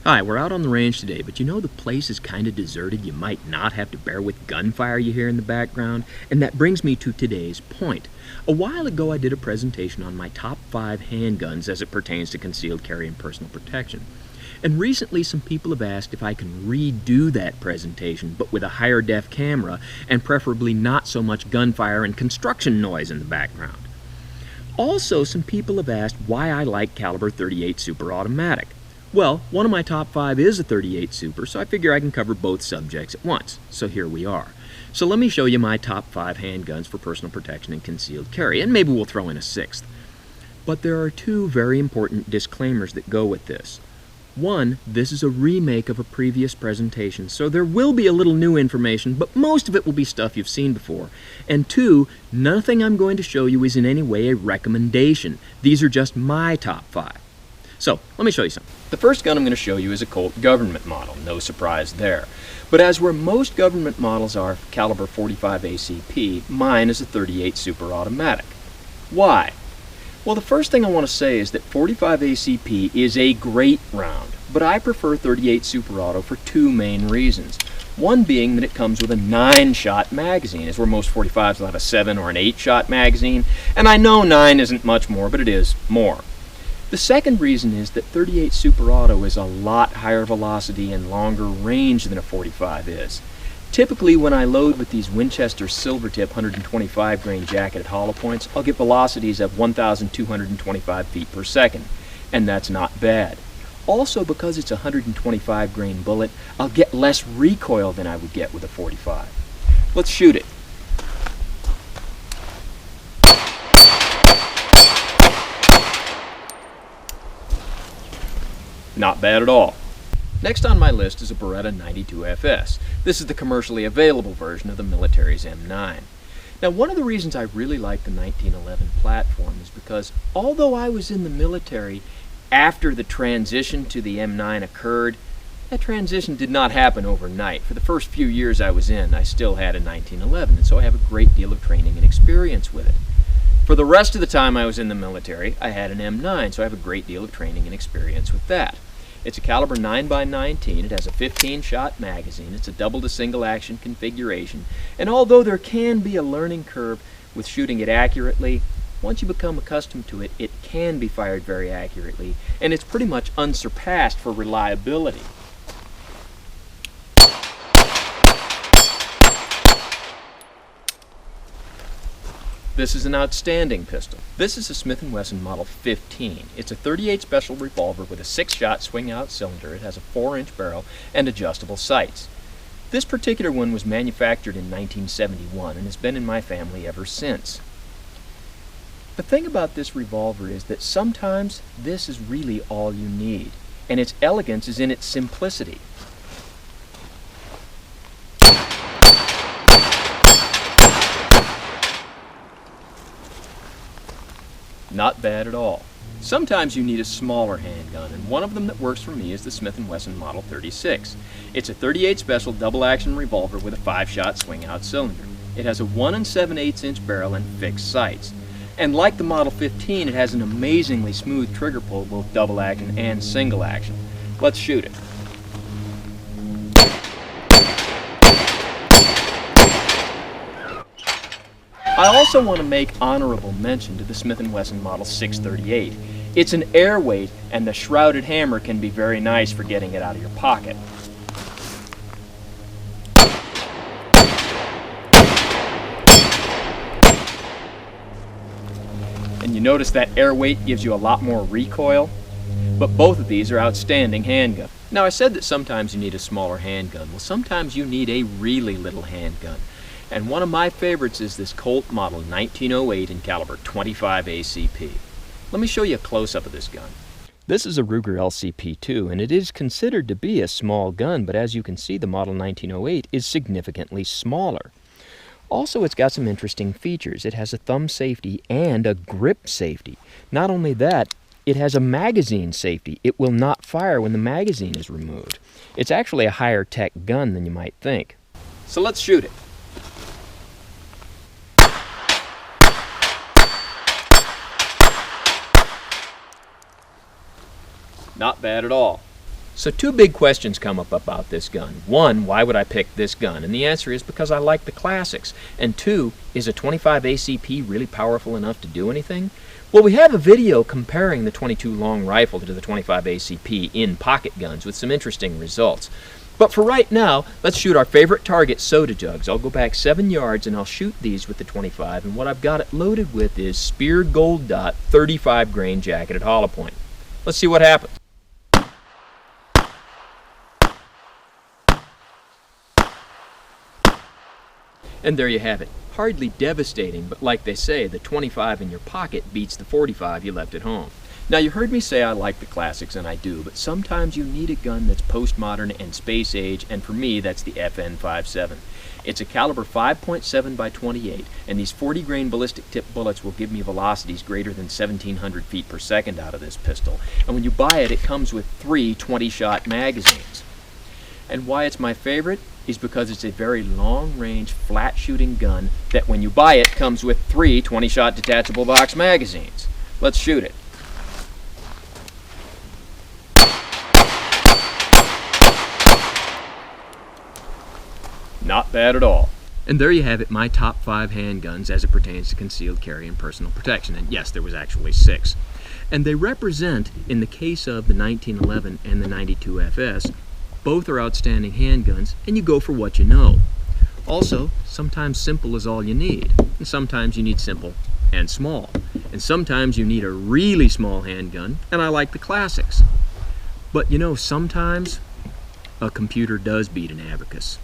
Hi, we're out on the range today, but you know the place is kind of deserted. You might not have to bear with gunfire you hear in the background. And that brings me to today's point. A while ago I did a presentation on my top 5 handguns as it pertains to concealed carry and personal protection. And recently some people have asked if I can redo that presentation, but with a higher def camera and preferably not so much gunfire and construction noise in the background. Also, some people have asked why I like caliber 38 Super Automatic. Well, one of my top 5 is a 38 Super, so I figure I can cover both subjects at once. So here we are. So let me show you my top 5 handguns for personal protection and concealed carry, and maybe we'll throw in a 6th. But there are 2 very important disclaimers that go with this. One, this is a remake of a previous presentation, so there will be a little new information, but most of it will be stuff you've seen before. And 2, nothing I'm going to show you is in any way a recommendation. These are just my top 5. So, let me show you something. The first gun I'm going to show you is a Colt government model, no surprise there. But as where most government models are caliber 45 ACP, mine is a 38 Super Automatic. Why? Well, the first thing I want to say is that 45 ACP is a great round, but I prefer 38 Super Auto for 2 main reasons. One being that it comes with a 9-shot magazine, as where most 45s will have a 7 or an 8-shot magazine, and I know 9 isn't much more, but it is more. The second reason is that 38 Super Auto is a lot higher velocity and longer range than a 45 is. Typically, when I load with these Winchester Silvertip 125 grain jacketed hollow points, I'll get velocities of 1,225 feet per second, and that's not bad. Also, because it's a 125 grain bullet, I'll get less recoil than I would get with a 45. Let's shoot it. Not bad at all. Next on my list is a Beretta 92FS. This is the commercially available version of the military's M9. Now, one of the reasons I really like the 1911 platform is because although I was in the military after the transition to the M9 occurred, that transition did not happen overnight. For the first few years I was in, I still had a 1911, and so I have a great deal of training and experience with it. For the rest of the time I was in the military, I had an M9, so I have a great deal of training and experience with that. It's a caliber 9x19, it has a 15-shot magazine, it's a double to single action configuration, and although there can be a learning curve with shooting it accurately, once you become accustomed to it, it can be fired very accurately, and it's pretty much unsurpassed for reliability. This is an outstanding pistol. This is a Smith & Wesson Model 15. It's a 38 special revolver with a 6-shot swing-out cylinder. It has a 4-inch barrel and adjustable sights. This particular one was manufactured in 1971 and has been in my family ever since. The thing about this revolver is that sometimes this is really all you need, and its elegance is in its simplicity. Not bad at all. Sometimes you need a smaller handgun, and one of them that works for me is the Smith & Wesson Model 36. It's a 38 special double-action revolver with a 5-shot swing-out cylinder. It has a 1 7/8" barrel and fixed sights. And like the Model 15, it has an amazingly smooth trigger pull, both double-action and single-action. Let's shoot it. I also want to make honorable mention to the Smith & Wesson Model 638. It's an airweight, and the shrouded hammer can be very nice for getting it out of your pocket. And you notice that airweight gives you a lot more recoil, but both of these are outstanding handguns. Now, I said that sometimes you need a smaller handgun. Well, sometimes you need a really little handgun. And one of my favorites is this Colt Model 1908 in caliber 25 ACP. Let me show you a close-up of this gun. This is a Ruger LCP2, and it is considered to be a small gun, but as you can see, the Model 1908 is significantly smaller. Also, it's got some interesting features. It has a thumb safety and a grip safety. Not only that, it has a magazine safety. It will not fire when the magazine is removed. It's actually a higher tech gun than you might think. So let's shoot it. Not bad at all. So two big questions come up about this gun. One, why would I pick this gun? And the answer is because I like the classics. And two, is a 25 ACP really powerful enough to do anything? Well, we have a video comparing the 22 long rifle to the 25 ACP in pocket guns with some interesting results. But for right now, let's shoot our favorite target, soda jugs. I'll go back 7 yards and I'll shoot these with the 25, and what I've got it loaded with is speared gold dot 35 grain jacketed hollow point. Let's see what happens. And there you have it. Hardly devastating, but like they say, the 25 in your pocket beats the 45 you left at home. Now, you heard me say I like the classics, and I do, but sometimes you need a gun that's postmodern and space age, and for me, that's the FN57. It's a caliber 5.7 by 28, and these 40 grain ballistic tip bullets will give me velocities greater than 1,700 feet per second out of this pistol. And when you buy it, it comes with 3 20-shot magazines. And why it's my favorite is because it's a very long-range, flat-shooting gun that when you buy it comes with 3 20-shot detachable box magazines. Let's shoot it. Not bad at all. And there you have it, my top 5 handguns as it pertains to concealed carry and personal protection. And yes, there was actually 6. And they represent, in the case of the 1911 and the 92 FS, both are outstanding handguns, and you go for what you know. Also, sometimes simple is all you need, and sometimes you need simple and small. And sometimes you need a really small handgun, and I like the classics. But you know, sometimes a computer does beat an abacus.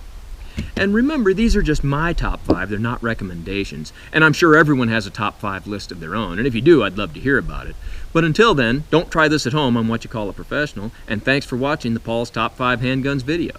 And remember, these are just my top 5, they're not recommendations. And I'm sure everyone has a top 5 list of their own, and if you do, I'd love to hear about it. But until then, don't try this at home on what you call a professional, and thanks for watching the Paul's Top 5 Handguns video.